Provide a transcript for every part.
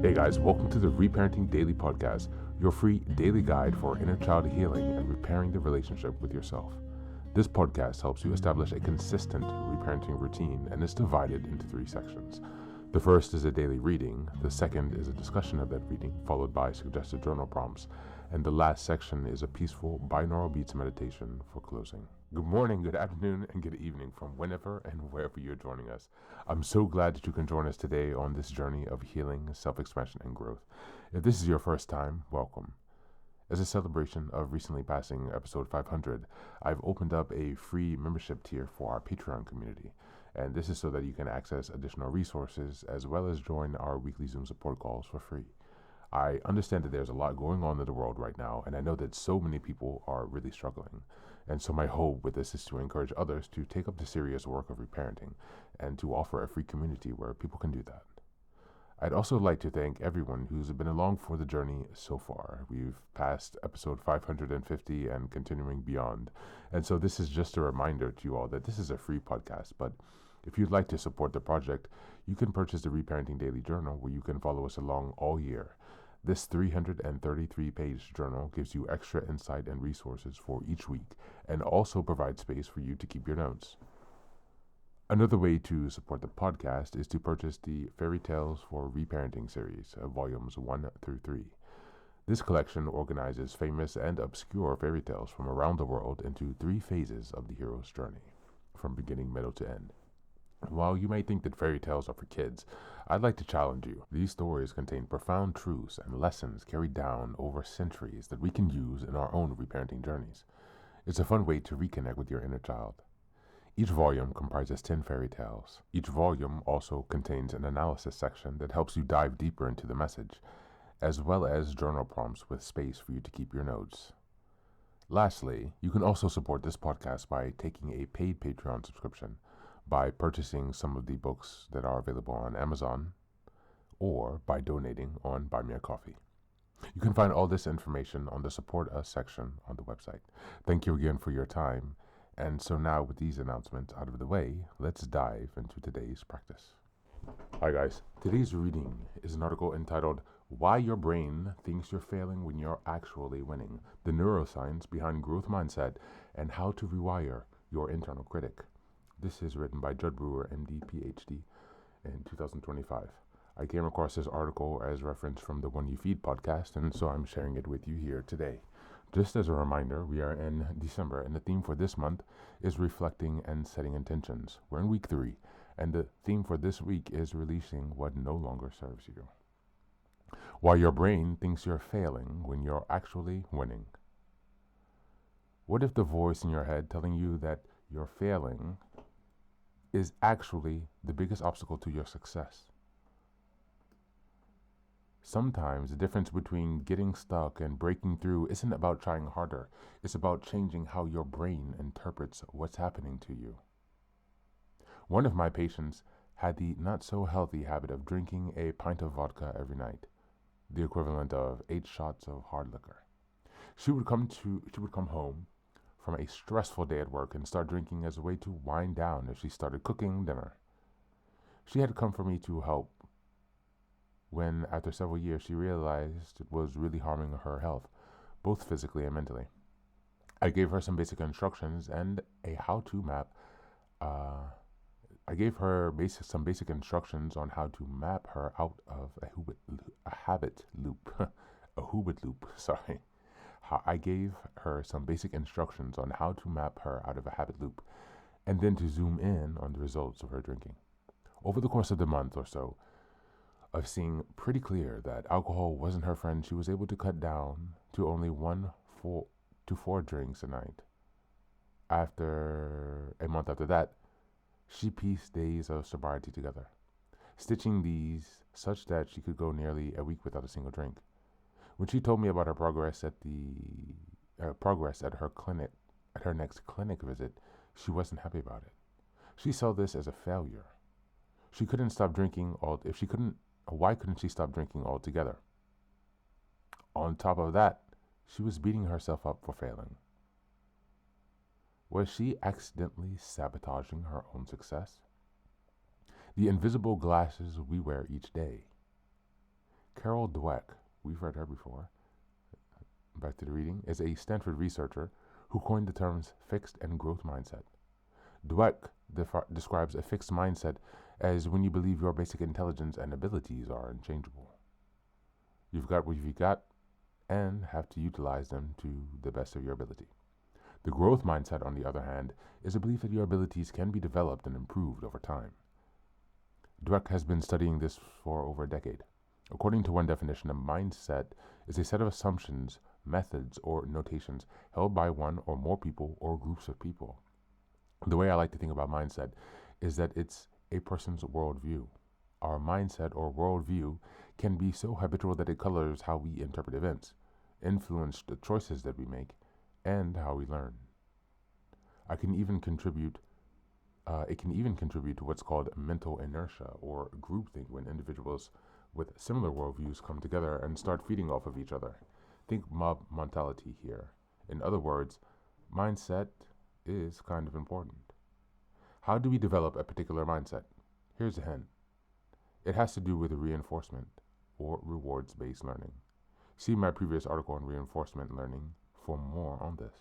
Hey guys, welcome to the Reparenting Daily podcast, your free daily guide for inner child healing and repairing the relationship with yourself. This podcast helps you establish a consistent reparenting routine and is divided into 3 sections. The first is a daily reading, the second is a discussion of that reading, followed by suggested journal prompts, and the last section is a peaceful binaural beats meditation for closing. Good morning, good afternoon, and good evening from whenever and wherever you're joining us. I'm so glad that you can join us today on this journey of healing, self-expansion, and growth. If this is your first time, welcome. As a celebration of recently passing episode 500, I've opened up a free membership tier for our Patreon community. And this is so that you can access additional resources as well as join our weekly Zoom support calls for free. I understand that there's a lot going on in the world right now, and I know that so many people are really struggling. And so my hope with this is to encourage others to take up the serious work of reparenting and to offer a free community where people can do that. I'd also like to thank everyone who's been along for the journey so far. We've passed episode 550 and continuing beyond. And so this is just a reminder to you all that this is a free podcast, but if you'd like to support the project, you can purchase the Reparenting Daily Journal where you can follow us along all year. This 333-page journal gives you extra insight and resources for each week and also provides space for you to keep your notes. Another way to support the podcast is to purchase the Fairy Tales for Reparenting series, volumes 1 through 3. This collection organizes famous and obscure fairy tales from around the world into 3 phases of the hero's journey, from beginning, middle to end. While you may think that fairy tales are for kids, I'd like to challenge you. These stories contain profound truths and lessons carried down over centuries that we can use in our own reparenting journeys. It's a fun way to reconnect with your inner child. Each volume comprises 10 fairy tales. Each volume also contains an analysis section that helps you dive deeper into the message, as well as journal prompts with space for you to keep your notes. Lastly, you can also support this podcast by taking a paid Patreon subscription, by purchasing some of the books that are available on Amazon, or by donating on Buy Me a Coffee. You can find all this information on the Support Us section on the website. Thank you again for your time. And so now with these announcements out of the way, let's dive into today's practice. Hi guys, today's reading is an article entitled Why Your Brain Thinks You're Failing When You're Actually Winning, the Neuroscience Behind Growth Mindset and How to Rewire Your Internal Critic. This is written by Judd Brewer, MD, PhD, in 2025. I came across this article as reference from the One You Feed podcast, and so I'm sharing it with you here today. Just as a reminder, we are in December, and the theme for this month is reflecting and setting intentions. We're in week 3, and the theme for this week is releasing what no longer serves you. Why your brain thinks you're failing when you're actually winning. What if the voice in your head telling you that you're failing is actually the biggest obstacle to your success? Sometimes the difference between getting stuck and breaking through isn't about trying harder. It's about changing how your brain interprets what's happening to you. One of my patients had the not so healthy habit of drinking a pint of vodka every night, the equivalent of 8 shots of hard liquor. She would come home from a stressful day at work and start drinking as a way to wind down as she started cooking dinner. She had come for me to help when, after several years, she realized it was really harming her health, both physically and mentally. I gave her some basic instructions and a how-to map. I gave her some basic instructions on how to map her out of a habit loop. I gave her some basic instructions on how to map her out of a habit loop, and then to zoom in on the results of her drinking. Over the course of the month or so, of seeing pretty clear that alcohol wasn't her friend, she was able to cut down to only 4 drinks a night. After a month after that, she pieced days of sobriety together, stitching these such that she could go nearly a week without a single drink. When she told me about her progress at her next clinic visit, she wasn't happy about it. She saw this as a failure. She couldn't stop drinking why couldn't she stop drinking altogether? On top of that, she was beating herself up for failing. Was she accidentally sabotaging her own success? The invisible glasses we wear each day. Carol Dweck, we've read her before, back to the reading, is a Stanford researcher who coined the terms fixed and growth mindset. Dweck describes a fixed mindset as when you believe your basic intelligence and abilities are unchangeable. You've got what you've got and have to utilize them to the best of your ability. The growth mindset, on the other hand, is a belief that your abilities can be developed and improved over time. Dweck has been studying this for over a decade. According to one definition, a mindset is a set of assumptions, methods, or notations held by one or more people or groups of people. The way I like to think about mindset is that it's a person's worldview. Our mindset or worldview can be so habitual that it colors how we interpret events, influence the choices that we make, and how we learn. It can even contribute to what's called mental inertia or groupthink when individuals with similar worldviews come together and start feeding off of each other. Think mob mentality here. In other words, mindset is kind of important. How do we develop a particular mindset? Here's a hint. It has to do with reinforcement or rewards-based learning. See my previous article on reinforcement learning for more on this.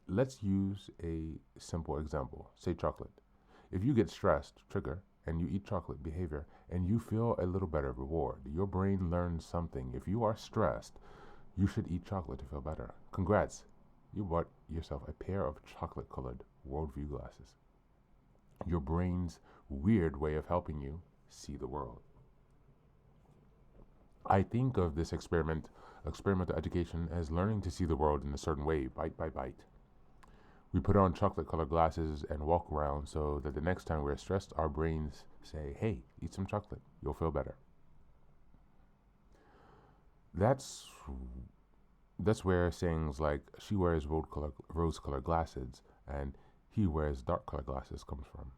Let's use a simple example, say chocolate. If you get stressed, trigger, and you eat chocolate behavior, and you feel a little better reward, your brain learns something. If you are stressed, you should eat chocolate to feel better. Congrats, you bought yourself a pair of chocolate-colored worldview glasses. Your brain's weird way of helping you see the world. I think of this experimental education as learning to see the world in a certain way, bite by bite. We put on chocolate-colored glasses and walk around so that the next time we're stressed, our brains say, hey, eat some chocolate, you'll feel better. That's where sayings like, she wears rose-colored glasses and he wears dark-colored glasses comes from.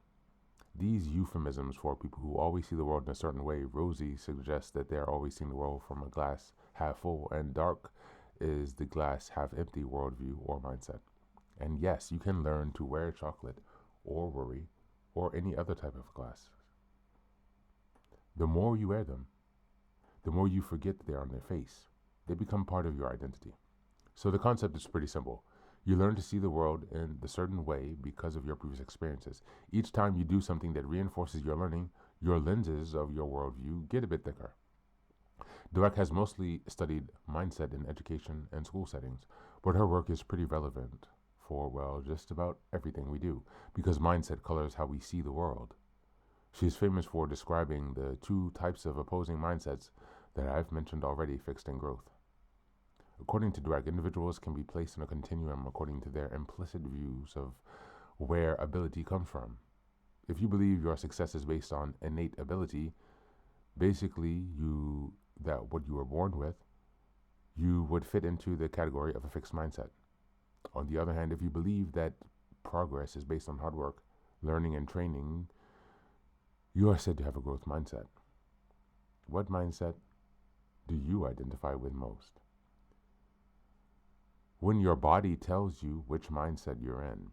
These euphemisms for people who always see the world in a certain way, rosy suggests that they're always seeing the world from a glass half full, and dark is the glass half empty worldview or mindset. And yes, you can learn to wear chocolate or worry or any other type of glasses. The more you wear them, the more you forget that they're on their face. They become part of your identity. So the concept is pretty simple. You learn to see the world in a certain way because of your previous experiences. Each time you do something that reinforces your learning, your lenses of your worldview get a bit thicker. Dweck has mostly studied mindset in education and school settings, but her work is pretty relevant for, well, just about everything we do, because mindset colors how we see the world. She's famous for describing the two types of opposing mindsets that I've mentioned already, fixed and growth. According to Dweck, individuals can be placed in a continuum according to their implicit views of where ability comes from. If you believe your success is based on innate ability, basically what you were born with, you would fit into the category of a fixed mindset. On the other hand, if you believe that progress is based on hard work, learning, and training, you are said to have a growth mindset. What mindset do you identify with most? When your body tells you which mindset you're in,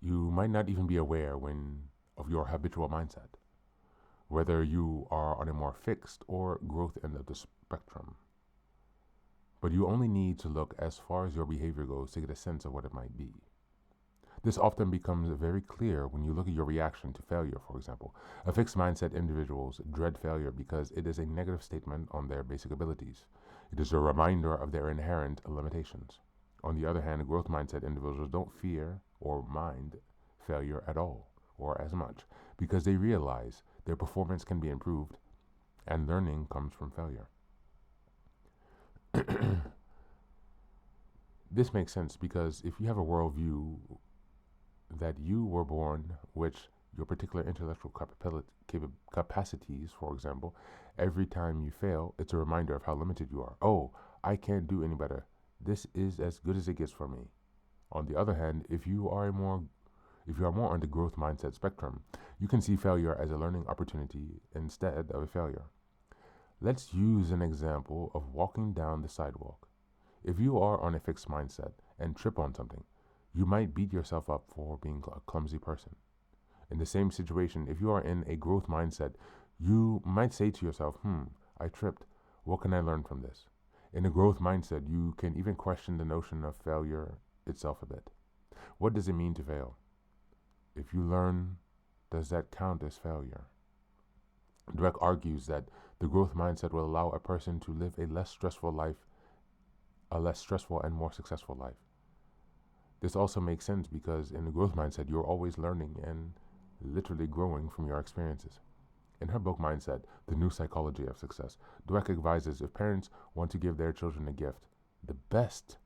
you might not even be aware of your habitual mindset, whether you are on a more fixed or growth end of the spectrum. But you only need to look as far as your behavior goes to get a sense of what it might be. This often becomes very clear when you look at your reaction to failure, for example. A fixed mindset individuals dread failure because it is a negative statement on their basic abilities. It is a reminder of their inherent limitations. On the other hand, growth mindset individuals don't fear or mind failure at all or as much because they realize their performance can be improved and learning comes from failure. This makes sense because if you have a worldview that you were born, which your particular intellectual capacities, for example, every time you fail, it's a reminder of how limited you are. Oh, I can't do any better. This is as good as it gets for me. On the other hand, if you are more on the growth mindset spectrum, you can see failure as a learning opportunity instead of a failure. Let's use an example of walking down the sidewalk. If you are on a fixed mindset and trip on something, you might beat yourself up for being a clumsy person. In the same situation, if you are in a growth mindset, You might say to yourself, I tripped. What can I learn from this? In a growth mindset, you can even question the notion of failure itself a bit. What does it mean to fail? If you learn, does that count as failure? Dweck argues that the growth mindset will allow a person to live a less stressful and more successful life. This also makes sense because in the growth mindset, you're always learning and literally growing from your experiences. In her book Mindset, The New Psychology of Success, Dweck advises if parents want to give their children a gift, the best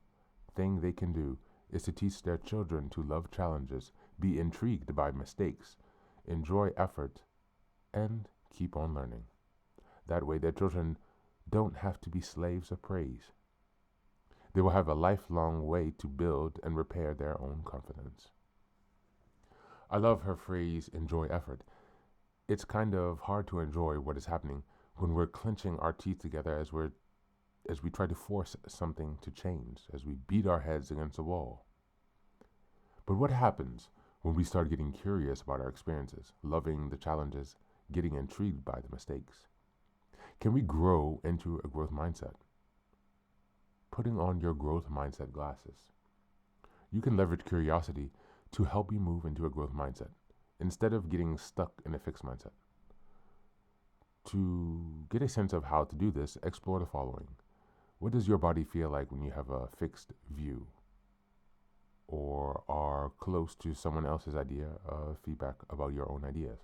thing they can do is to teach their children to love challenges, be intrigued by mistakes, enjoy effort, and keep on learning. That way, their children don't have to be slaves of praise. They will have a lifelong way to build and repair their own confidence. I love her phrase, enjoy effort. It's kind of hard to enjoy what is happening when we're clenching our teeth together as we try to force something to change, as we beat our heads against a wall. But what happens when we start getting curious about our experiences, loving the challenges, getting intrigued by the mistakes? Can we grow into a growth mindset? Putting on your growth mindset glasses. You can leverage curiosity to help you move into a growth mindset instead of getting stuck in a fixed mindset. To get a sense of how to do this, explore the following. What does your body feel like when you have a fixed view or are close to someone else's idea of feedback about your own ideas?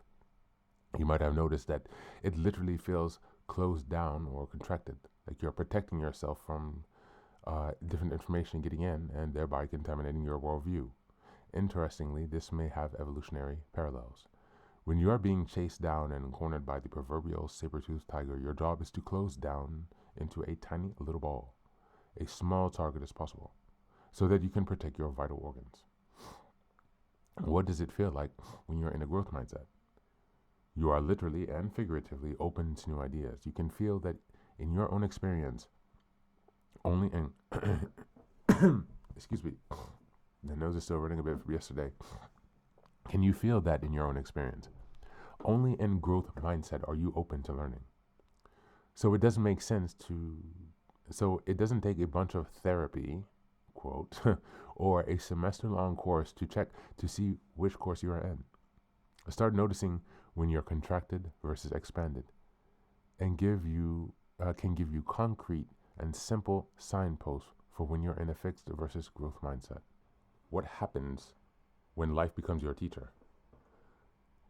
You might have noticed that it literally feels closed down or contracted, like you're protecting yourself from different information getting in and thereby contaminating your worldview. Interestingly, this may have evolutionary parallels. When you are being chased down and cornered by the proverbial saber-toothed tiger, your job is to close down into a tiny little ball, a small target as possible, so that you can protect your vital organs. What does it feel like when you're in a growth mindset? You are literally and figuratively open to new ideas. You can feel that in your own experience, only in excuse me, the nose is still running a bit from yesterday. Can you feel that in your own experience? Only in growth mindset are you open to learning. So it doesn't take a bunch of therapy, quote, or a semester-long course to check to see which course you are in. Start noticing when you're contracted versus expanded, and can give you concrete and simple signposts for when you're in a fixed versus growth mindset. What happens when life becomes your teacher?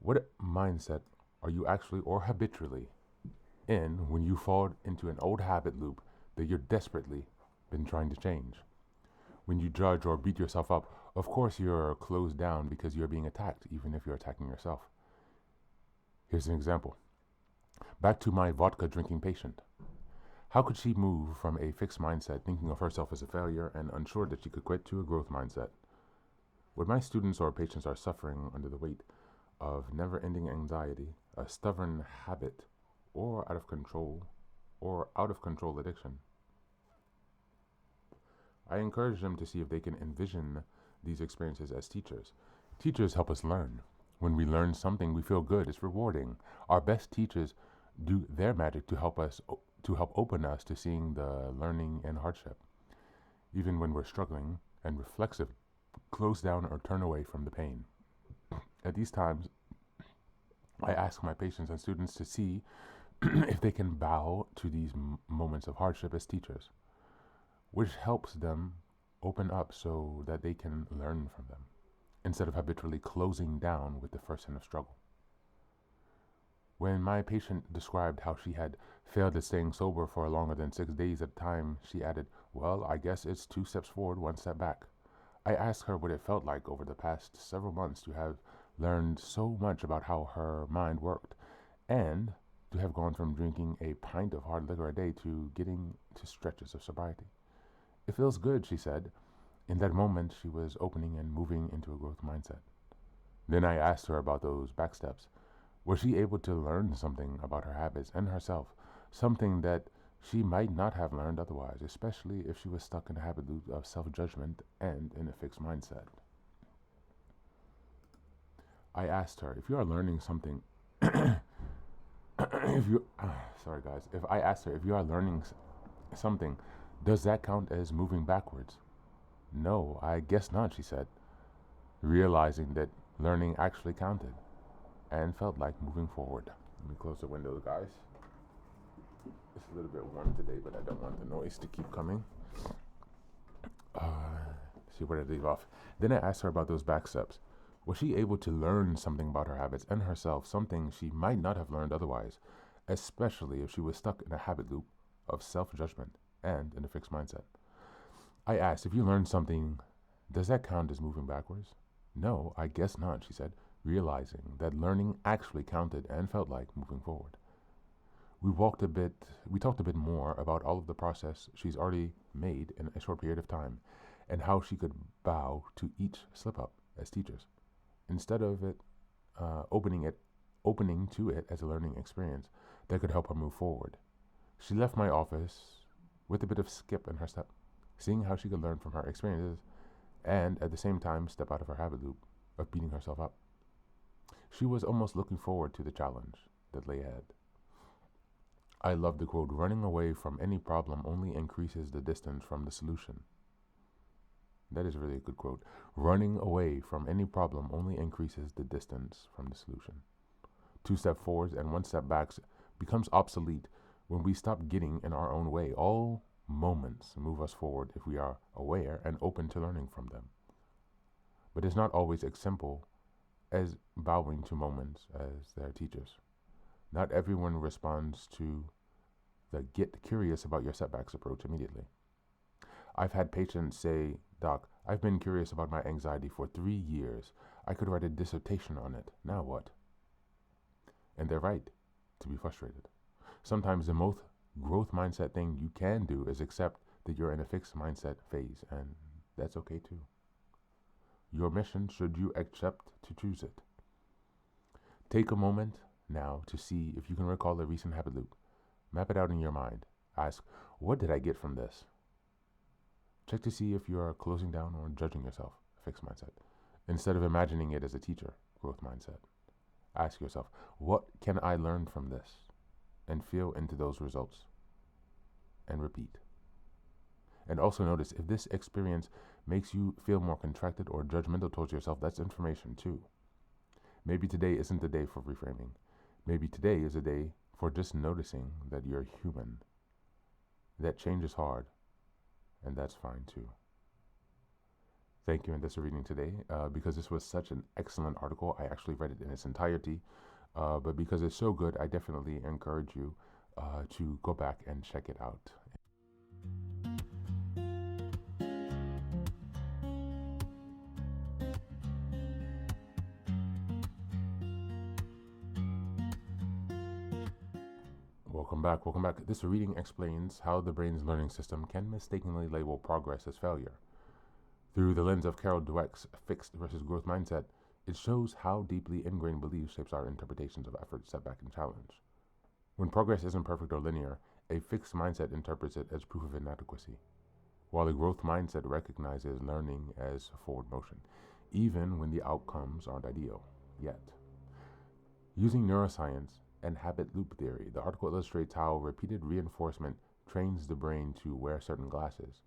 What mindset are you actually or habitually in when you fall into an old habit loop that you're desperately been trying to change? When you judge or beat yourself up, of course you're closed down because you're being attacked, even if you're attacking yourself. Here's an example. Back to my vodka drinking patient. How could she move from a fixed mindset, thinking of herself as a failure and unsure that she could quit, to a growth mindset? When my students or patients are suffering under the weight of never-ending anxiety, a stubborn habit, or out of control addiction, I encourage them to see if they can envision these experiences as teachers. Teachers help us learn. When we learn something, we feel good. It's rewarding. Our best teachers do their magic to help open us to seeing the learning and hardship. Even when we're struggling and reflexive, close down or turn away from the pain. At these times, I ask my patients and students to see if they can bow to these moments of hardship as teachers, which helps them open up so that they can learn from them, instead of habitually closing down with the first hint of struggle. When my patient described how she had failed at staying sober for longer than 6 days at a time, she added, "Well, I guess it's 2 steps forward, 1 step back." I asked her what it felt like over the past several months to have learned so much about how her mind worked, and to have gone from drinking a pint of hard liquor a day to getting to stretches of sobriety. "It feels good," she said. In that moment, she was opening and moving into a growth mindset. Then I asked her about those back steps. Was she able to learn something about her habits and herself, something that she might not have learned otherwise, especially if she was stuck in a habit loop of self-judgment and in a fixed mindset? I asked her, if you are learning something if you, sorry guys, if I asked her if you are learning something, does that count as moving backwards? No, I guess not, she said, realizing that learning actually counted and felt like moving forward. Let me close the window, guys. It's a little bit warm today, but I don't want the noise to keep coming. See where to leave off. Then I asked her about those back steps. Was she able to learn something about her habits and herself, something she might not have learned otherwise, especially if she was stuck in a habit loop of self-judgment and in a fixed mindset? I asked, if you learned something, does that count as moving backwards? No, I guess not, she said, realizing that learning actually counted and felt like moving forward. We talked a bit more about all of the process she's already made in a short period of time and how she could bow to each slip up as teachers. Instead of opening to it as a learning experience that could help her move forward. She left my office with a bit of skip in her step, seeing how she could learn from her experiences and at the same time step out of her habit loop of beating herself up. She was almost looking forward to the challenge that lay ahead. I love the quote, running away from any problem only increases the distance from the solution. That is really a good quote. Running away from any problem only increases the distance from the solution. 2 steps forwards and 1 step back becomes obsolete when we stop getting in our own way. All moments move us forward if we are aware and open to learning from them. But it's not always as simple as bowing to moments as their teachers. Not everyone responds to the get curious about your setbacks approach immediately. I've had patients say, Doc, I've been curious about my anxiety for 3 years. I could write a dissertation on it. Now what? And they're right to be frustrated. Sometimes the most growth mindset thing you can do is accept that you're in a fixed mindset phase, and that's okay too. Your mission, should you accept to choose it. Take a moment now to see if you can recall a recent habit loop. Map it out in your mind. Ask, what did I get from this? Check to see if you are closing down or judging yourself, fixed mindset, instead of imagining it as a teacher, growth mindset. Ask yourself, what can I learn from this? And feel into those results. And repeat. And also notice if this experience makes you feel more contracted or judgmental towards yourself, that's information too. Maybe today isn't the day for reframing. Maybe today is a day for just noticing that you're human. That change is hard, and that's fine too. Thank you, and that's a reading today. Because this was such an excellent article, I actually read it in its entirety. But because it's so good, I definitely encourage you to go back and check it out. Welcome back. This reading explains how the brain's learning system can mistakenly label progress as failure. Through the lens of Carol Dweck's fixed versus growth mindset, it shows how deeply ingrained belief shapes our interpretations of effort, setback, and challenge. When progress isn't perfect or linear, a fixed mindset interprets it as proof of inadequacy, while a growth mindset recognizes learning as forward motion, even when the outcomes aren't ideal yet. Using neuroscience and habit loop theory, the article illustrates how repeated reinforcement trains the brain to wear certain glasses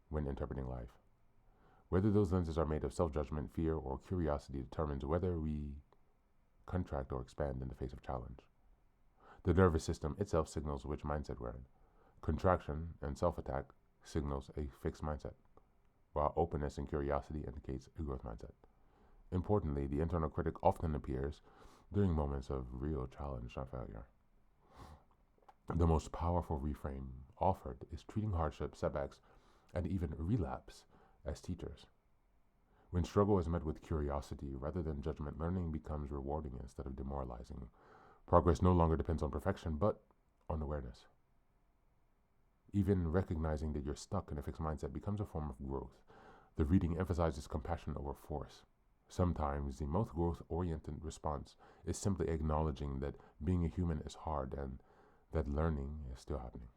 when interpreting life. Whether those lenses are made of self-judgment, fear, or curiosity determines whether we contract or expand in the face of challenge. The nervous system itself signals which mindset we're in. Contraction and self-attack signals a fixed mindset, while openness and curiosity indicates a growth mindset. Importantly, the internal critic often appears during moments of real challenge, not failure. The most powerful reframe offered is treating hardship, setbacks, and even relapse as teachers. When struggle is met with curiosity rather than judgment, learning becomes rewarding instead of demoralizing. Progress no longer depends on perfection, but on awareness. Even recognizing that you're stuck in a fixed mindset becomes a form of growth. The reading emphasizes compassion over force. Sometimes the most growth-oriented response is simply acknowledging that being a human is hard and that learning is still happening.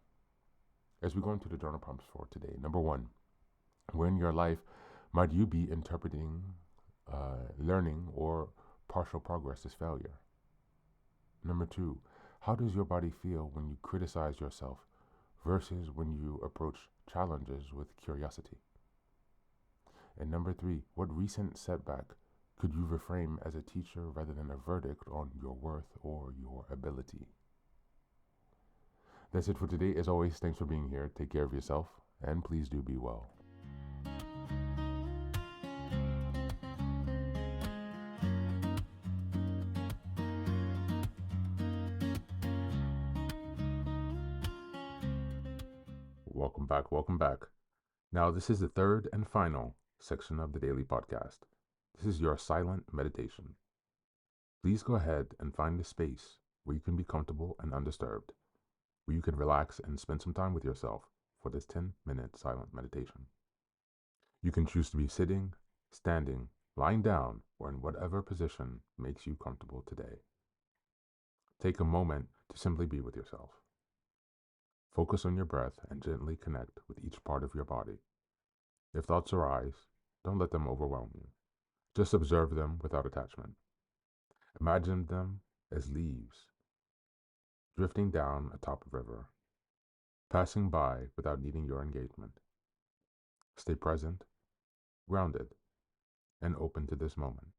As we go into the journal prompts for today, number 1, where in your life might you be interpreting learning or partial progress as failure? Number 2, How does your body feel when you criticize yourself versus when you approach challenges with curiosity? And number 3, what recent setback could you reframe as a teacher rather than a verdict on your worth or your ability? That's it for today. As always, thanks for being here. Take care of yourself, and please do be well. Welcome back. Welcome back. Now, this is the third and final section of the daily podcast. This is your silent meditation. Please go ahead and find a space where you can be comfortable and undisturbed, where you can relax and spend some time with yourself for this 10-minute silent meditation. You can choose to be sitting, standing, lying down, or in whatever position makes you comfortable today. Take a moment to simply be with yourself. Focus on your breath and gently connect with each part of your body. If thoughts arise, don't let them overwhelm you. Just observe them without attachment. Imagine them as leaves drifting down atop a river, passing by without needing your engagement. Stay present, grounded, and open to this moment.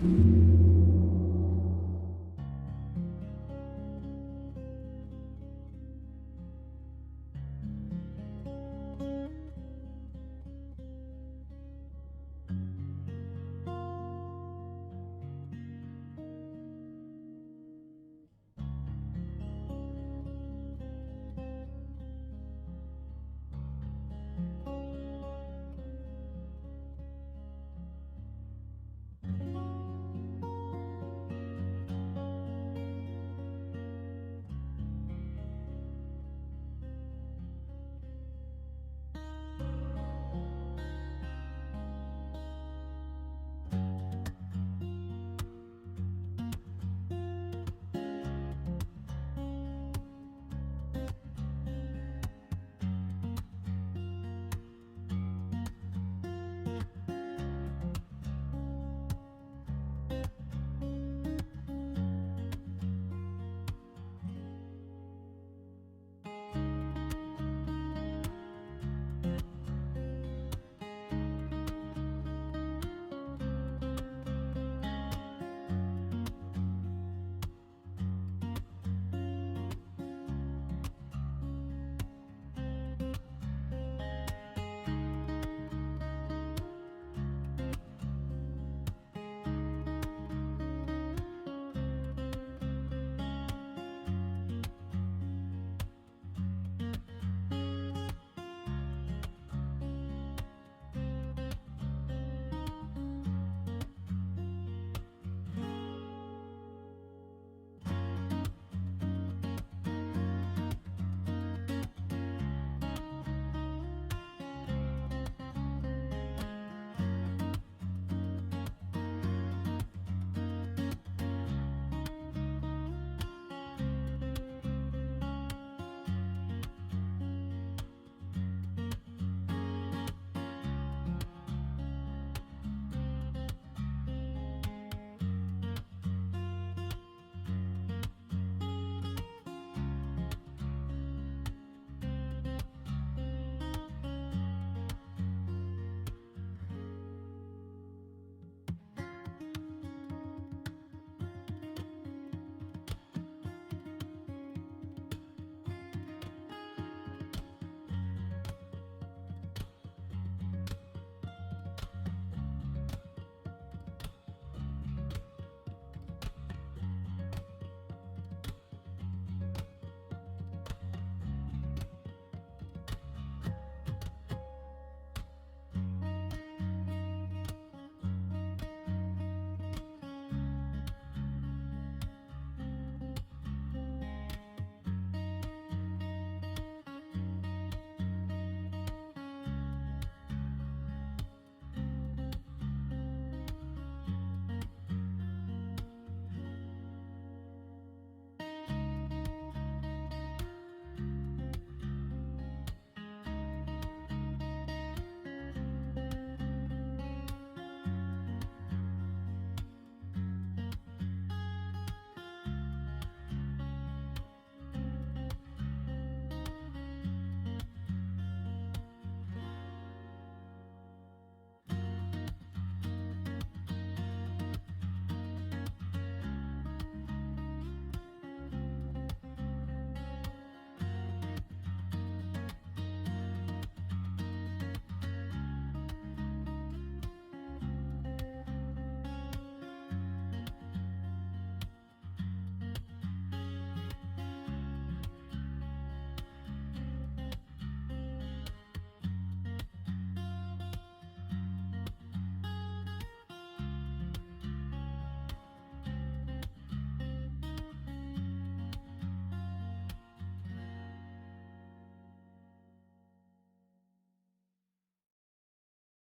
day.